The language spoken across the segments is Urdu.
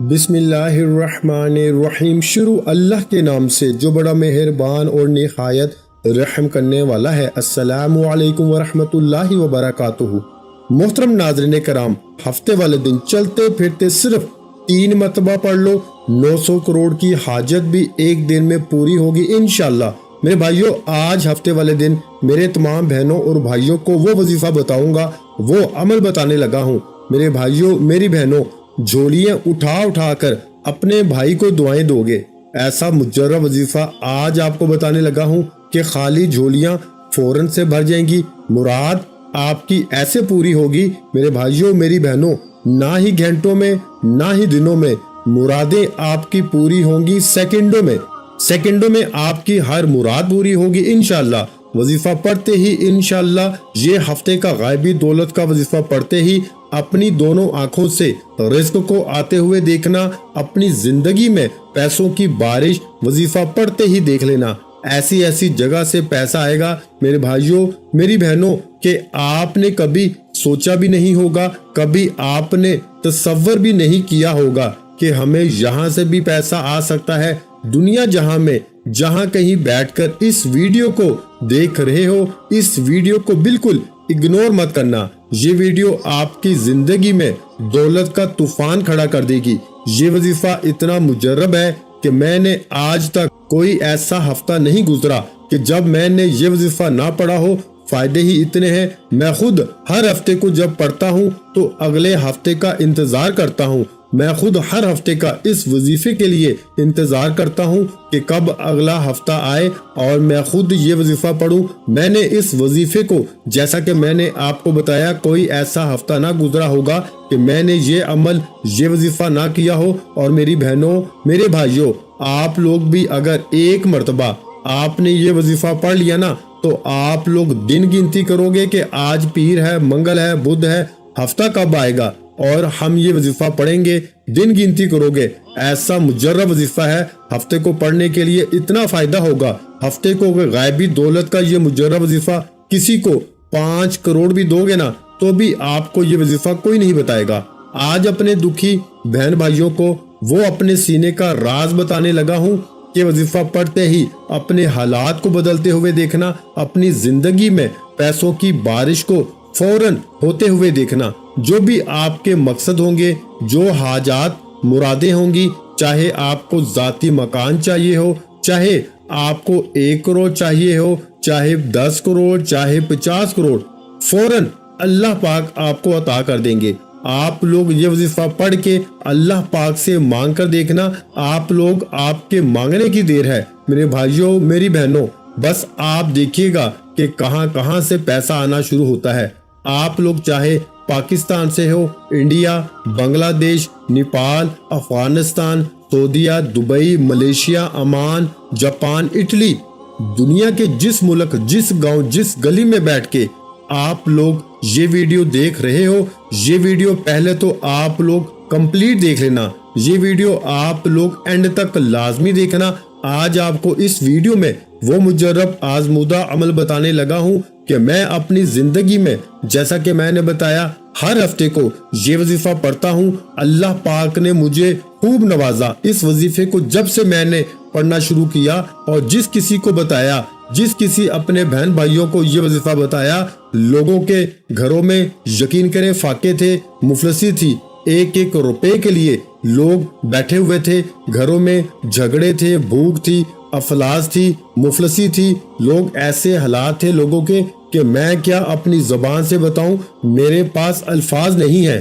بسم اللہ الرحمن الرحیم۔ شروع اللہ کے نام سے جو بڑا مہربان اور نہایت رحم کرنے والا ہے۔ السلام علیکم ورحمۃ اللہ وبرکاتہ۔ محترم ناظرین کرام، ہفتے والے دن چلتے پھرتے صرف 3 مرتبہ پڑھ لو، 900 کروڑ کی حاجت بھی ایک دن میں پوری ہوگی انشاءاللہ۔ میرے بھائیوں، آج ہفتے والے دن میرے تمام بہنوں اور بھائیوں کو وہ وظیفہ بتاؤں گا، وہ عمل بتانے لگا ہوں۔ میرے بھائیوں، میری بہنوں، جھولیاں اٹھا اٹھا کر اپنے بھائی کو دعائیں دو گے۔ ایسا مجرب وظیفہ آج آپ کو بتانے لگا ہوں کہ خالی جھولیاں فوراً سے بھر جائیں گی، مراد آپ کی ایسے پوری ہوگی میرے بھائیوں میری بہنوں، نہ ہی گھنٹوں میں نہ ہی دنوں میں، مرادیں آپ کی پوری ہوں گی سیکنڈوں میں آپ کی ہر مراد پوری ہوگی انشاءاللہ۔ وظیفہ پڑھتے ہی انشاءاللہ، یہ ہفتے کا غائبی دولت کا وظیفہ پڑھتے ہی اپنی دونوں آنکھوں سے رزق کو آتے ہوئے دیکھنا، اپنی زندگی میں پیسوں کی بارش وظیفہ پڑھتے ہی دیکھ لینا۔ ایسی جگہ سے پیسہ آئے گا میرے بھائیوں میری بہنوں کہ آپ نے کبھی سوچا بھی نہیں ہوگا، کبھی آپ نے تصور بھی نہیں کیا ہوگا کہ ہمیں یہاں سے بھی پیسہ آ سکتا ہے۔ دنیا جہاں میں جہاں کہیں بیٹھ کر اس ویڈیو کو دیکھ رہے ہو، اس ویڈیو کو بالکل اگنور مت کرنا۔ یہ ویڈیو آپ کی زندگی میں دولت کا طوفان کھڑا کر دے گی۔ یہ وظیفہ اتنا مجرب ہے کہ میں نے آج تک کوئی ایسا ہفتہ نہیں گزرا کہ جب میں نے یہ وظیفہ نہ پڑھا ہو۔ فائدے ہی اتنے ہیں، میں خود ہر ہفتے کو جب پڑھتا ہوں تو اگلے ہفتے کا انتظار کرتا ہوں۔ میں خود ہر ہفتے کا اس وظیفے کے لیے انتظار کرتا ہوں کہ کب اگلا ہفتہ آئے اور میں خود یہ وظیفہ پڑھوں۔ میں نے اس وظیفے کو، جیسا کہ میں نے آپ کو بتایا، کوئی ایسا ہفتہ نہ گزرا ہوگا کہ میں نے یہ عمل، یہ وظیفہ نہ کیا ہو۔ اور میری بہنوں میرے بھائیوں، آپ لوگ بھی اگر ایک مرتبہ آپ نے یہ وظیفہ پڑھ لیا نا تو آپ لوگ دن گنتی کرو گے کہ آج پیر ہے، منگل ہے، بدھ ہے، ہفتہ کب آئے گا اور ہم یہ وظیفہ پڑھیں گے، دن گنتی کرو گے۔ ایسا مجرب وظیفہ ہے، ہفتے کو پڑھنے کے لیے اتنا فائدہ ہوگا۔ ہفتے کو غائبی دولت کا یہ مجرب وظیفہ کسی کو 5 کروڑ بھی دو گے نا تو بھی آپ کو یہ وظیفہ کوئی نہیں بتائے گا۔ آج اپنے دکھی بہن بھائیوں کو وہ اپنے سینے کا راز بتانے لگا ہوں کہ وظیفہ پڑھتے ہی اپنے حالات کو بدلتے ہوئے دیکھنا، اپنی زندگی میں پیسوں کی بارش کو فوراً ہوتے ہوئے دیکھنا۔ جو بھی آپ کے مقصد ہوں گے، جو حاجات مرادیں ہوں گی، چاہے آپ کو ذاتی مکان چاہیے ہو، چاہے آپ کو 1 کروڑ چاہیے ہو، چاہے 10 کروڑ، چاہے 50 کروڑ، فوراً اللہ پاک آپ کو عطا کر دیں گے۔ آپ لوگ یہ وظیفہ پڑھ کے اللہ پاک سے مانگ کر دیکھنا، آپ لوگ آپ کے مانگنے کی دیر ہے میرے بھائیوں میری بہنوں۔ بس آپ دیکھیے گا کہ کہاں کہاں سے پیسہ آنا شروع ہوتا ہے۔ آپ لوگ چاہے پاکستان سے ہو، انڈیا، بنگلہ دیش، نیپال، افغانستان، سعودیہ، Dubai, Malaysia, Oman, Japan, Italy, دنیا کے جس ملک، جس گاؤں، جس گلی میں بیٹھ کے آپ لوگ یہ ویڈیو دیکھ رہے ہو، یہ ویڈیو پہلے تو آپ لوگ کمپلیٹ دیکھ لینا، یہ ویڈیو آپ لوگ اینڈ تک لازمی دیکھنا۔ آج آپ کو اس ویڈیو میں وہ مجرب آزمودہ عمل بتانے لگا ہوں کہ میں اپنی زندگی میں، جیسا کہ میں نے بتایا، ہر ہفتے کو یہ وظیفہ پڑھتا ہوں۔ اللہ پاک نے مجھے خوب نوازا۔ اس وظیفے کو جب سے میں نے پڑھنا شروع کیا اور جس کسی کو بتایا، جس کسی اپنے بہن بھائیوں کو یہ وظیفہ بتایا، لوگوں کے گھروں میں یقین کریں فاقے تھے، مفلسی تھی، 1 روپے کے لیے لوگ بیٹھے ہوئے تھے، گھروں میں جھگڑے تھے، بھوک تھی، افلاس تھی، مفلسی تھی، لوگ ایسے حالات تھے لوگوں کے کہ میں کیا اپنی زبان سے بتاؤں، میرے پاس الفاظ نہیں ہیں۔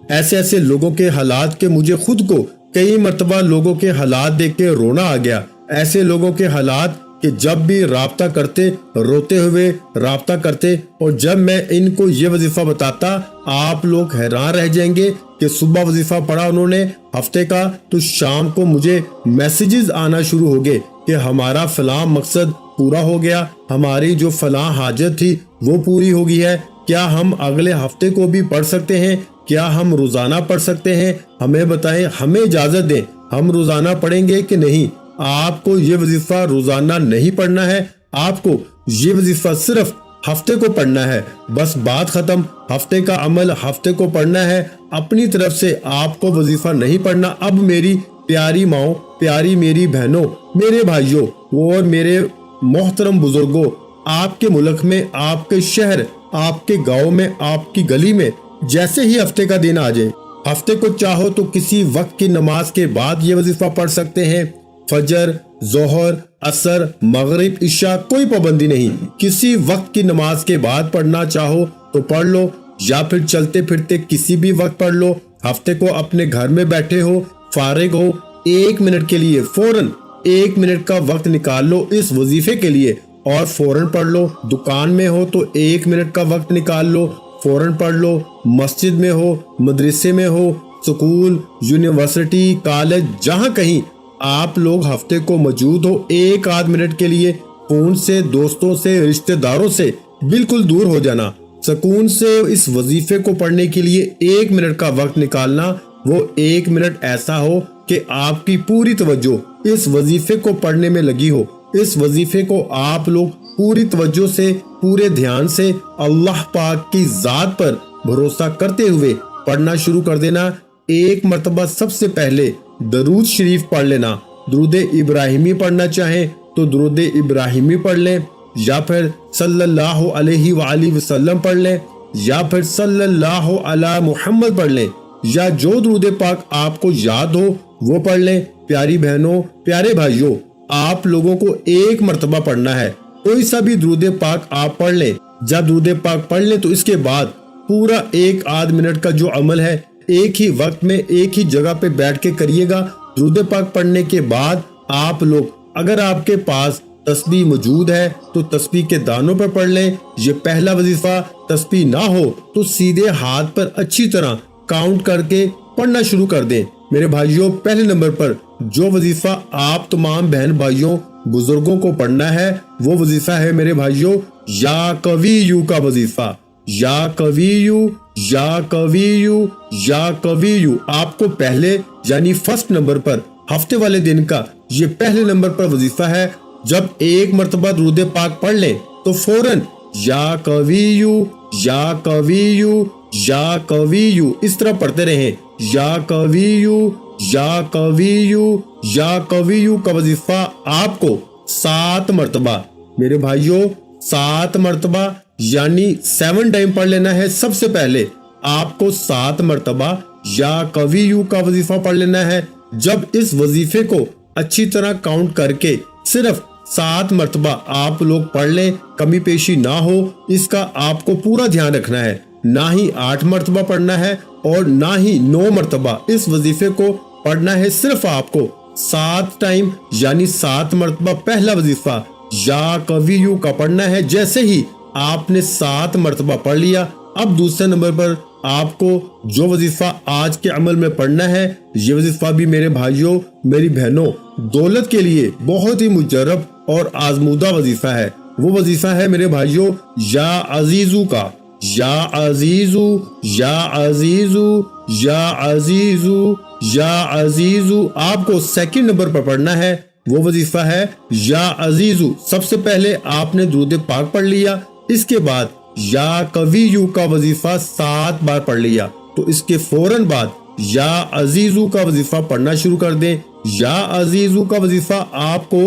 ایسے لوگوں کے حالات کہ مجھے خود کو کئی مرتبہ لوگوں کے حالات دیکھ کے رونا آ گیا۔ ایسے لوگوں کے حالات کہ جب بھی رابطہ کرتے، روتے ہوئے رابطہ کرتے، اور جب میں ان کو یہ وظیفہ بتاتا آپ لوگ حیران رہ جائیں گے کہ صبح وظیفہ پڑھا انہوں نے ہفتے کا تو شام کو مجھے میسیجز آنا شروع ہو گئے کہ ہمارا فلاں مقصد پورا ہو گیا، ہماری جو فلاں حاجت تھی وہ پوری ہو گئی ہے، کیا ہم اگلے ہفتے کو بھی پڑھ سکتے ہیں، کیا ہم روزانہ پڑھ سکتے ہیں، ہمیں بتائیں، ہمیں اجازت دیں، ہم روزانہ پڑھیں گے کہ نہیں۔ آپ کو یہ وظیفہ روزانہ نہیں پڑھنا ہے، آپ کو یہ وظیفہ صرف ہفتے کو پڑھنا ہے، بس بات ختم۔ ہفتے کا عمل ہفتے کو پڑھنا ہے، اپنی طرف سے آپ کو وظیفہ نہیں پڑھنا۔ اب میری پیاری ماؤں، پیاری میری بہنوں، میرے بھائیوں اور میرے محترم بزرگوں، آپ کے ملک میں، آپ کے شہر، آپ کے گاؤں میں، آپ کی گلی میں جیسے ہی ہفتے کا دن آ جائے، ہفتے کو چاہو تو کسی وقت کی نماز کے بعد یہ وظیفہ پڑھ سکتے ہیں۔ فجر، ظہر، عصر، مغرب، عشاء، کوئی پابندی نہیں، کسی وقت کی نماز کے بعد پڑھنا چاہو تو پڑھ لو، یا پھر چلتے پھرتے کسی بھی وقت پڑھ لو۔ ہفتے کو اپنے گھر میں بیٹھے ہو، فارغ ہو، 1 منٹ کے لیے فوراً 1 منٹ کا وقت نکال لو اس وظیفے کے لیے اور فوراً پڑھ لو۔ دکان میں ہو تو 1 منٹ کا وقت نکال لو، فوراً پڑھ لو۔ مسجد میں ہو، مدرسے میں ہو، سکول، یونیورسٹی، کالج، جہاں کہیں آپ لوگ ہفتے کو موجود ہو، 1 منٹ کے لیے فون سے، دوستوں سے، رشتہ داروں سے بالکل دور ہو جانا، سکون سے اس وظیفے کو پڑھنے کے لیے 1 منٹ کا وقت نکالنا۔ وہ 1 منٹ ایسا ہو کہ آپ کی پوری توجہ اس وظیفے کو پڑھنے میں لگی ہو۔ اس وظیفے کو آپ لوگ پوری توجہ سے، پورے دھیان سے اللہ پاک کی ذات پر بھروسہ کرتے ہوئے پڑھنا شروع کر دینا۔ 1 مرتبہ سب سے پہلے درود شریف پڑھ لینا۔ درود ابراہیمی پڑھنا چاہیں تو درود ابراہیمی پڑھ لیں، یا پھر صلی اللہ علیہ وآلہ وسلم پڑھ لیں، یا پھر صلی اللہ علی محمد پڑھ لیں، یا جو درود پاک آپ کو یاد ہو وہ پڑھ لیں۔ پیاری بہنوں، پیارے بھائیوں، آپ لوگوں کو 1 مرتبہ پڑھنا ہے، کوئی سا بھی درود پاک آپ پڑھ لیں۔ جب درود پاک پڑھ لیں تو اس کے بعد پورا 1 منٹ کا جو عمل ہے ایک ہی وقت میں ایک ہی جگہ پہ بیٹھ کے کریے گا۔ درود پاک پڑھنے کے بعد آپ لوگ، اگر آپ کے پاس تسبیح موجود ہے تو تسبیح کے دانوں پر پڑھ لیں، یہ پہلا وظیفہ۔ تسبیح نہ ہو تو سیدھے ہاتھ پر اچھی طرح کاؤنٹ کر کے پڑھنا شروع کر دیں۔ میرے بھائیوں، پہلے نمبر پر جو وظیفہ آپ تمام بہن بھائیوں بزرگوں کو پڑھنا ہے وہ وظیفہ ہے میرے بھائیوں یا قویو کا وظیفہ۔ یا قویو، یا قویو، یا قویو آپ کو پہلے یعنی فرسٹ نمبر پر ہفتے والے دن کا یہ پہلے نمبر پر وظیفہ ہے۔ جب 1 مرتبہ درود پاک پڑھ لیں تو فوراً یا قویو، یا قویو، یا قویو اس طرح پڑھتے رہیں۔ یا قویو، یا قویو، یا قویو کا وظیفہ آپ کو 7 مرتبہ، میرے بھائیوں 7 مرتبہ یعنی 7 ٹائم پڑھ لینا ہے۔ سب سے پہلے آپ کو 7 مرتبہ یا قویو کا وظیفہ پڑھ لینا ہے۔ جب اس وظیفے کو اچھی طرح کاؤنٹ کر کے صرف 7 مرتبہ آپ لوگ پڑھ لیں، کمی پیشی نہ ہو، اس کا آپ کو پورا دھیان رکھنا ہے۔ نہ ہی 8 مرتبہ پڑھنا ہے اور نہ ہی 9 مرتبہ اس وظیفے کو پڑھنا ہے۔ صرف آپ کو 7 ٹائم یعنی 7 مرتبہ پہلا وظیفہ یا قویو کا پڑھنا ہے۔ جیسے ہی آپ نے 7 مرتبہ پڑھ لیا، اب دوسرے نمبر پر آپ کو جو وظیفہ آج کے عمل میں پڑھنا ہے، یہ وظیفہ بھی میرے بھائیوں، میری بہنوں، دولت کے لیے بہت ہی مجرب اور آزمودہ وظیفہ ہے۔ وہ وظیفہ ہے میرے بھائیوں یا عزیزو کا۔ یا عزیزو، یا عزیزو، یا عزیزو، یا عزیزو آپ کو سیکنڈ نمبر پر پڑھنا ہے۔ وہ وظیفہ ہے یا عزیزو۔ سب سے پہلے آپ نے درود پاک پڑھ لیا، اس کے بعد یا قویو کا وظیفہ 7 بار پڑھ لیا تو اس کے فوراً بعد یا عزیزو کا وظیفہ پڑھنا شروع کر دیں۔ یا عزیزو کا وظیفہ آپ کو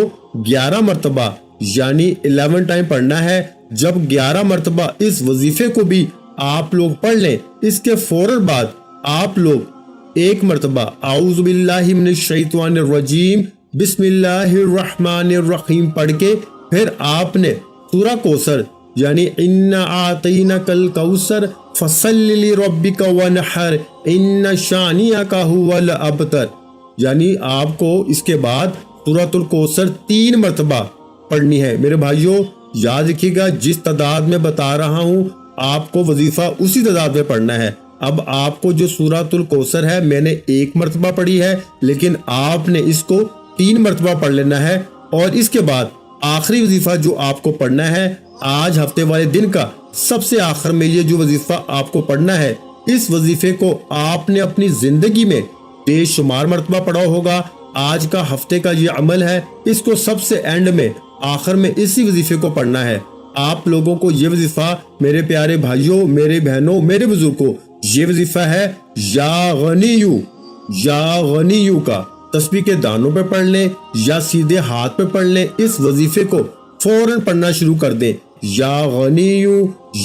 11 مرتبہ یعنی 11 ٹائم پڑھنا ہے۔ جب 11 مرتبہ اس وظیفے کو بھی آپ لوگ پڑھ لیں، اس کے فوراً بعد آپ لوگ 1 مرتبہ اعوذ باللہ من الشیطان الرجیم بسم اللہ الرحمن الرحیم پڑھ کے پھر آپ نے سورہ کوثر یعنی انا اعطیناک الکوثر فصل لربک وانحر ان شانئک ھو الابتر یعنی آپ کو اس کے بعد سورۃ الکوثر 3 مرتبہ پڑھنی ہے۔ میرے بھائیوں یاد رکھیے گا، جس تعداد میں بتا رہا ہوں آپ کو وظیفہ اسی تعداد میں پڑھنا ہے۔ اب آپ کو جو سورۃ الکوثر ہے میں نے 1 مرتبہ پڑھی ہے، لیکن آپ نے اس کو 3 مرتبہ پڑھ لینا ہے۔ اور اس کے بعد آخری وظیفہ جو آپ کو پڑھنا ہے آج ہفتے والے دن کا سب سے آخر میں، یہ جو وظیفہ آپ کو پڑھنا ہے، اس وظیفے کو آپ نے اپنی زندگی میں بے شمار مرتبہ پڑھا ہوگا۔ آج کا ہفتے کا یہ عمل ہے، اس کو سب سے اینڈ میں آخر میں اسی وظیفے کو پڑھنا ہے۔ آپ لوگوں کو یہ وظیفہ، میرے پیارے بھائیوں، میرے بہنوں، میرے بزرگوں، یہ وظیفہ ہے یا غنیو، یا غنیو کا تسبیح کے دانوں پہ پڑھ لیں یا سیدھے ہاتھ پہ پڑھ لیں، اس وظیفے کو فوراً پڑھنا شروع کر دیں۔ یا غنیو،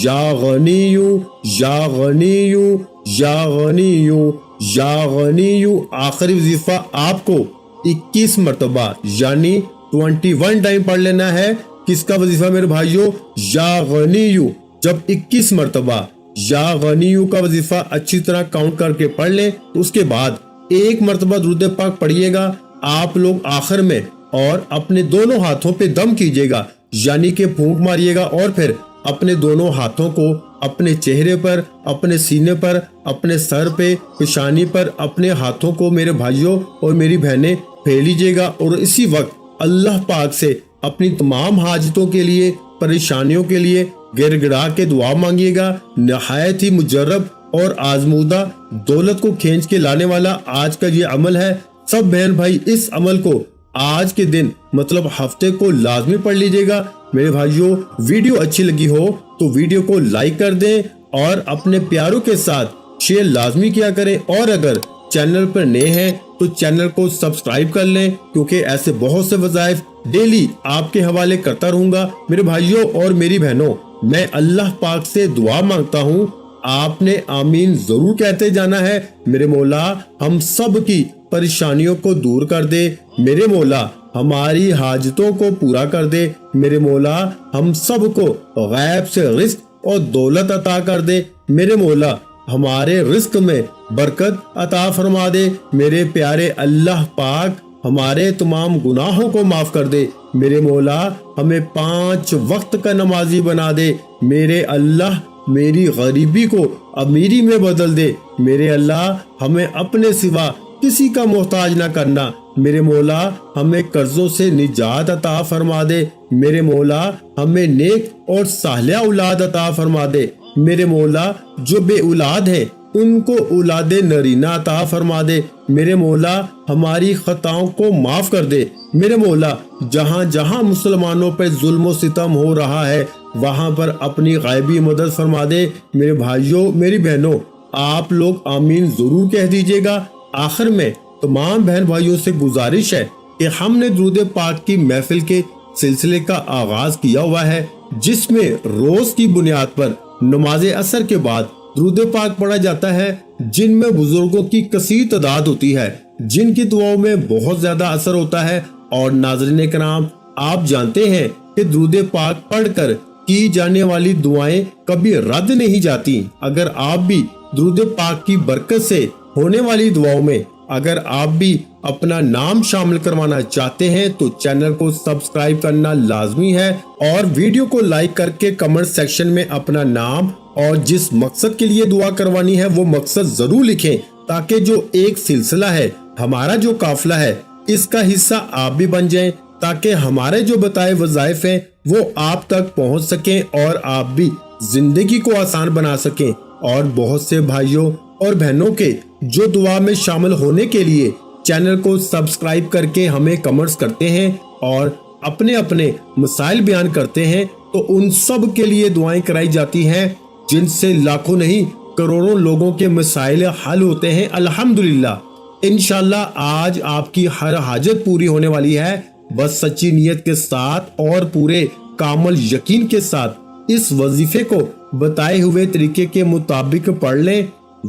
یا غنیو، یا غنیو، یا غنیو، یا غنیو۔ آخری وظیفہ آپ کو 21 مرتبہ یعنی 21 ٹائم پڑھ لینا ہے۔ کس کا وظیفہ میرے بھائیوں؟ یا غنیو۔ جب 21 مرتبہ یا غنیو کا وظیفہ اچھی طرح کاؤنٹ کر کے پڑھ لیں تو اس کے بعد ایک مرتبہ درود پاک پڑھیے گا آپ لوگ آخر میں، اور اپنے دونوں ہاتھوں پہ دم کیجیے گا، یعنی کہ پھونک ماریے گا، اور پھر اپنے دونوں ہاتھوں کو اپنے چہرے پر، اپنے سینے پر، اپنے سر پہ، پیشانی پر، اپنے ہاتھوں کو میرے بھائیوں اور میری بہنیں پھیر لیجیے گا، اور اسی وقت اللہ پاک سے اپنی تمام حاجتوں کے لیے، پریشانیوں کے لیے گر گڑا کے دعا مانگیے گا۔ نہایت ہی مجرب اور آزمودہ، دولت کو کھینچ کے لانے والا آج کا یہ عمل ہے۔ سب بہن بھائی اس عمل کو آج کے دن مطلب ہفتے کو لازمی پڑھ لیجیے گا۔ میرے بھائیوں، ویڈیو اچھی لگی ہو تو ویڈیو کو لائک کر دیں اور اپنے پیاروں کے ساتھ شیئر لازمی کیا کریں، اور اگر چینل پر نئے ہیں تو چینل کو سبسکرائب کر لیں، کیونکہ ایسے بہت سے وظائف ڈیلی آپ کے حوالے کرتا رہوں گا۔ میرے بھائیوں اور میری بہنوں، میں اللہ پاک سے دعا مانگتا ہوں، آپ نے آمین ضرور کہتے جانا ہے۔ میرے مولا ہم سب کی پریشانیوں کو دور کر دے، میرے مولا ہماری حاجتوں کو پورا کر دے، میرے مولا ہم سب کو غیب سے رزق اور دولت عطا کر دے، میرے مولا ہمارے رزق میں برکت عطا فرما دے، میرے پیارے اللہ پاک ہمارے تمام گناہوں کو معاف کر دے، میرے مولا ہمیں 5 وقت کا نمازی بنا دے، میرے اللہ میری غریبی کو امیری میں بدل دے، میرے اللہ ہمیں اپنے سوا کسی کا محتاج نہ کرنا، میرے مولا ہمیں قرضوں سے نجات عطا فرما دے، میرے مولا ہمیں نیک اور صالح اولاد عطا فرما دے، میرے مولا جو بے اولاد ہیں ان کو اولاد نرینہ عطا فرما دے، میرے مولا ہماری خطاؤں کو معاف کر دے، میرے مولا جہاں جہاں مسلمانوں پہ ظلم و ستم ہو رہا ہے وہاں پر اپنی غیبی مدد فرما دے۔ میرے بھائیوں میری بہنوں، آپ لوگ آمین ضرور کہہ دیجیے گا۔ آخر میں تمام بہن بھائیوں سے گزارش ہے کہ ہم نے درود پاک کی محفل کے سلسلے کا آغاز کیا ہوا ہے، جس میں روز کی بنیاد پر نماز عصر کے بعد درود پاک پڑھا جاتا ہے، جن میں بزرگوں کی کثیر تعداد ہوتی ہے، جن کی دعاؤں میں بہت زیادہ اثر ہوتا ہے۔ اور ناظرین کرام، آپ جانتے ہیں کہ درود پاک پڑھ کر کی جانے والی دعائیں کبھی رد نہیں جاتی۔ اگر آپ بھی درود پاک کی برکت سے ہونے والی دعاؤں میں اگر آپ بھی اپنا نام شامل کروانا چاہتے ہیں تو چینل کو سبسکرائب کرنا لازمی ہے، اور ویڈیو کو لائک کر کے کمنٹ سیکشن میں اپنا نام اور جس مقصد کے لیے دعا کروانی ہے وہ مقصد ضرور لکھیں، تاکہ جو ایک سلسلہ ہے، ہمارا جو قافلہ ہے، اس کا حصہ آپ بھی بن جائیں، تاکہ ہمارے جو بتائے وظائف ہیں وہ آپ تک پہنچ سکیں اور آپ بھی زندگی کو آسان بنا سکیں۔ اور بہت سے بھائیوں اور بہنوں کے جو دعا میں شامل ہونے کے لیے چینل کو سبسکرائب کر کے ہمیں کمنٹس کرتے ہیں اور اپنے اپنے مسائل بیان کرتے ہیں، تو ان سب کے لیے دعائیں کرائی جاتی ہیں، جن سے لاکھوں نہیں کروڑوں لوگوں کے مسائل حل ہوتے ہیں الحمدللہ۔ انشاءاللہ آج آپ کی ہر حاجت پوری ہونے والی ہے، بس سچی نیت کے ساتھ اور پورے کامل یقین کے ساتھ اس وظیفے کو بتائے ہوئے طریقے کے مطابق پڑھ لیں۔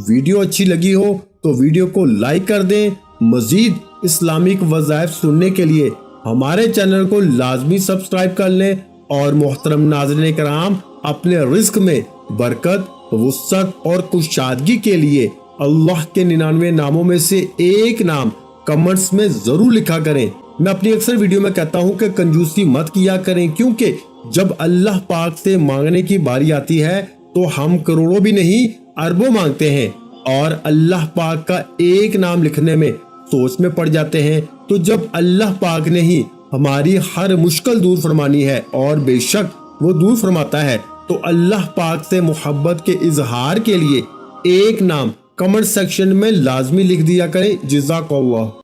ویڈیو اچھی لگی ہو تو ویڈیو کو لائک کر دیں۔ مزید اسلامک وظائف سننے کے لیے ہمارے چینل کو لازمی سبسکرائب کر لیں، اور محترم ناظرین کرام، اپنے رزق میں برکت، وسعت اور کشادگی کے لیے اللہ کے 99 ناموں میں سے ایک نام کمنٹس میں ضرور لکھا کریں۔ میں اپنی اکثر ویڈیو میں کہتا ہوں کہ کنجوسی مت کیا کریں، کیونکہ جب اللہ پاک سے مانگنے کی باری آتی ہے تو ہم کروڑوں بھی نہیں اربوں مانگتے ہیں، اور اللہ پاک کا ایک نام لکھنے میں سوچ میں پڑ جاتے ہیں۔ تو جب اللہ پاک نے ہی ہماری ہر مشکل دور فرمانی ہے، اور بے شک وہ دور فرماتا ہے، تو اللہ پاک سے محبت کے اظہار کے لیے ایک نام کمنٹ سیکشن میں لازمی لکھ دیا کریں۔ جزاک اللہ۔